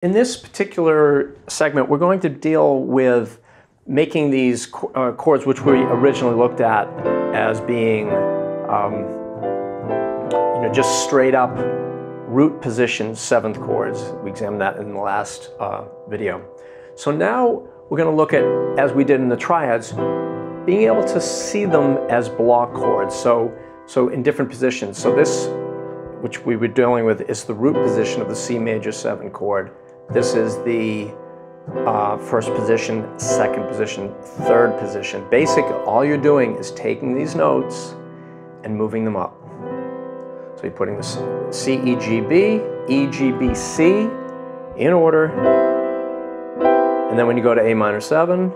In this particular segment, we're going to deal with making these chords, which we originally looked at as being just straight up root position 7th chords. We examined that in the last video. So now we're going to look at, as we did in the triads, being able to see them as block chords, so in different positions. So this, which we were dealing with, is the root position of the C major 7 chord. This is the first position, 2nd position, 3rd position. Basically, all you're doing is taking these notes and moving them up. So you're putting the C, E, G, B, E, G, B, C in order. And then when you go to A minor 7,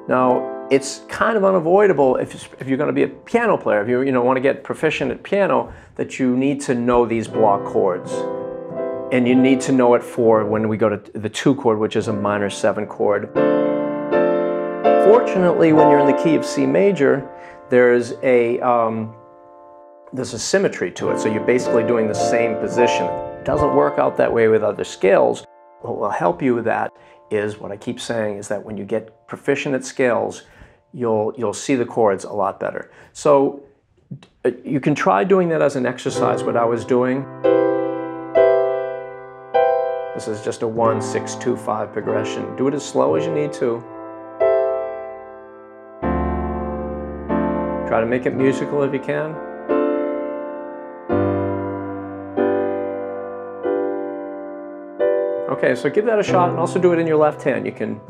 now it's kind of unavoidable if you're going to be a piano player, if you want to get proficient at piano, that you need to know these block chords. And you need to know it for when we go to the 2 chord, which is a minor 7 chord. Fortunately, when you're in the key of C major, there's a symmetry to it. So you're basically doing the same position. It doesn't work out that way with other scales. What will help you with that is what I keep saying, is that when you get proficient at scales, you'll see the chords a lot better. So you can try doing that as an exercise, what I was doing. This is just a 1, 6, 2, 5 progression. Do it as slow as you need to. Try to make it musical if you can. Okay, so give that a shot, and also do it in your left hand. You can.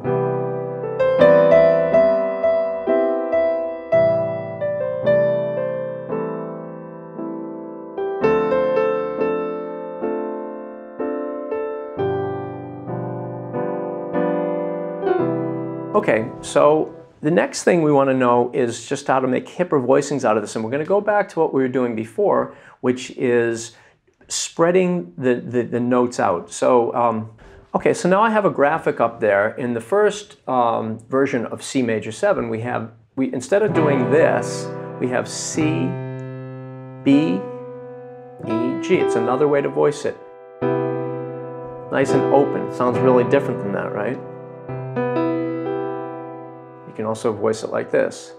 Okay, so the next thing we want to know is just how to make hipper voicings out of this. And we're going to go back to what we were doing before, which is spreading the notes out. So, okay, so now I have a graphic up there. In the first version of C major 7, instead of doing this, we have C, B, E, G. It's another way to voice it. Nice and open. Sounds really different than that, right? You can also voice it like this.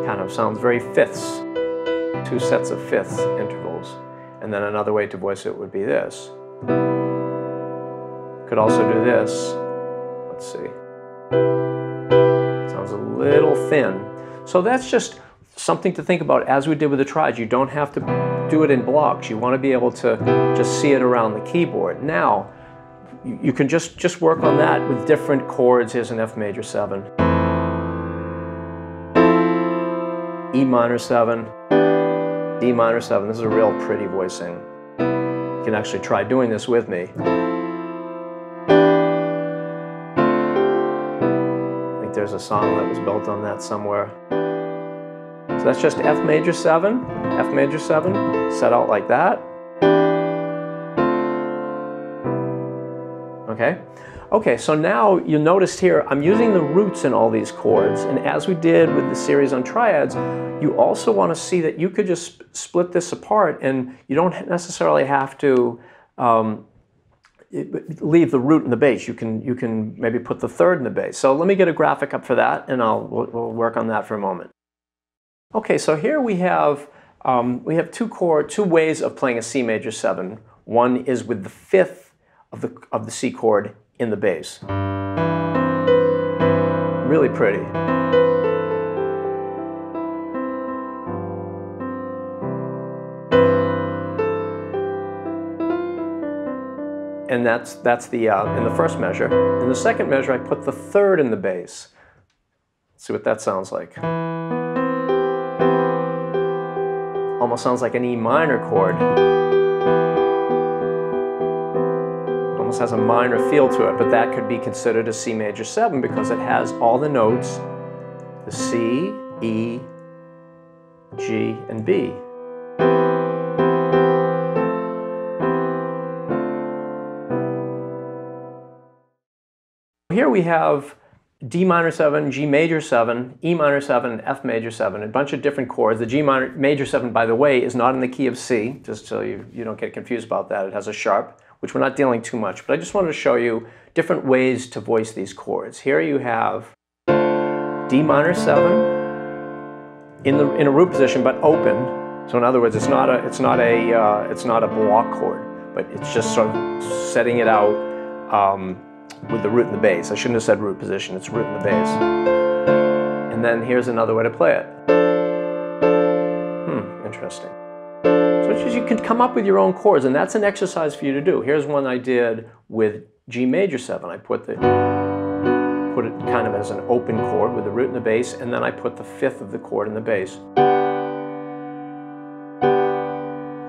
Kind of sounds very fifths. 2 sets of fifths intervals. And then another way to voice it would be this. Could also do this. Let's see. Sounds a little thin. So that's just something to think about as we did with the triads. You don't have to do it in blocks. You want to be able to just see it around the keyboard. Now, you can just work on that with different chords. Here's an F major 7. E minor 7. D minor 7. This is a real pretty voicing. You can actually try doing this with me. I think there's a song that was built on that somewhere. So that's just F major 7, F major 7, set out like that. Okay? Okay, so now you'll notice here, I'm using the roots in all these chords, and as we did with the series on triads, you also want to see that you could just split this apart, and you don't necessarily have to leave the root in the bass. You can maybe put the 3rd in the bass. So let me get a graphic up for that, and we'll work on that for a moment. Okay, so here we have 2 ways of playing a C major 7. One is with the 5th of the C chord in the bass. Really pretty. And that's in the first measure. In the second measure, I put the 3rd in the bass. Let's see what that sounds like. Almost sounds like an E minor chord. Almost has a minor feel to it, but that could be considered a C major 7 because it has all the notes, the C, E, G, and B. Here we have D minor 7, G major 7, E minor 7, F major 7, a bunch of different chords. The G major 7, by the way, is not in the key of C, just so you don't get confused about that. It has a sharp, which we're not dealing too much, but I just wanted to show you different ways to voice these chords. Here you have D minor 7 in a root position, but open. So in other words, it's not a block chord, but it's just sort of setting it out with the root and the bass. I shouldn't have said root position, it's root and the bass. And then here's another way to play it. Interesting. So it's just, you can come up with your own chords, and that's an exercise for you to do. Here's one I did with G major 7. I put it kind of as an open chord with the root and the bass, and then I put the 5th of the chord in the bass.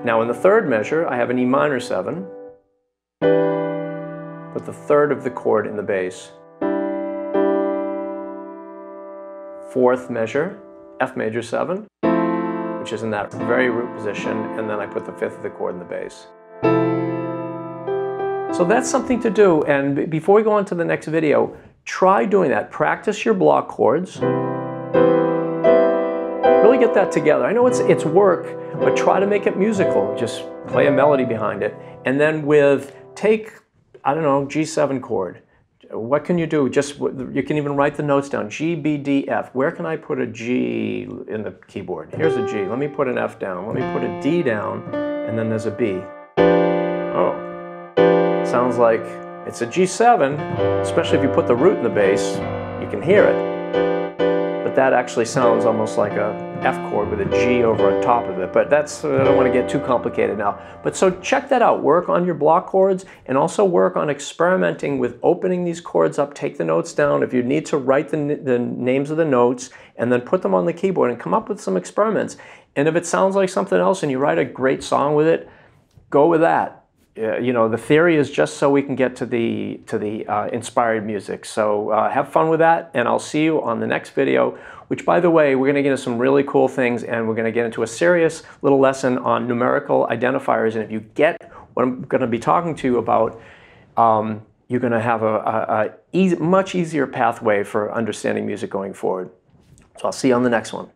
Now in the third measure, I have an E minor 7. Put the 3rd of the chord in the bass. 4th measure, F major 7, which is in that very root position, and then I put the 5th of the chord in the bass. So that's something to do, and before we go on to the next video, try doing that. Practice your block chords. Really get that together. I know it's work, but try to make it musical. Just play a melody behind it. And then take, I don't know, G7 chord. What can you do? You can even write the notes down. G, B, D, F. Where can I put a G in the keyboard? Here's a G. Let me put an F down. Let me put a D down, and then there's a B. Oh, sounds like it's a G7, especially if you put the root in the bass, you can hear it. But that actually sounds almost like a F chord with a G over on top of it. But I don't want to get too complicated now. But so check that out. Work on your block chords, and also work on experimenting with opening these chords up. Take the notes down. If you need to, write the names of the notes and then put them on the keyboard and come up with some experiments. And if it sounds like something else and you write a great song with it, go with that. You know, the theory is just so we can get to the inspired music. So have fun with that, and I'll see you on the next video, which, by the way, we're going to get into some really cool things, and we're going to get into a serious little lesson on numerical identifiers. And if you get what I'm going to be talking to you about, you're going to have a much easier pathway for understanding music going forward. So I'll see you on the next one.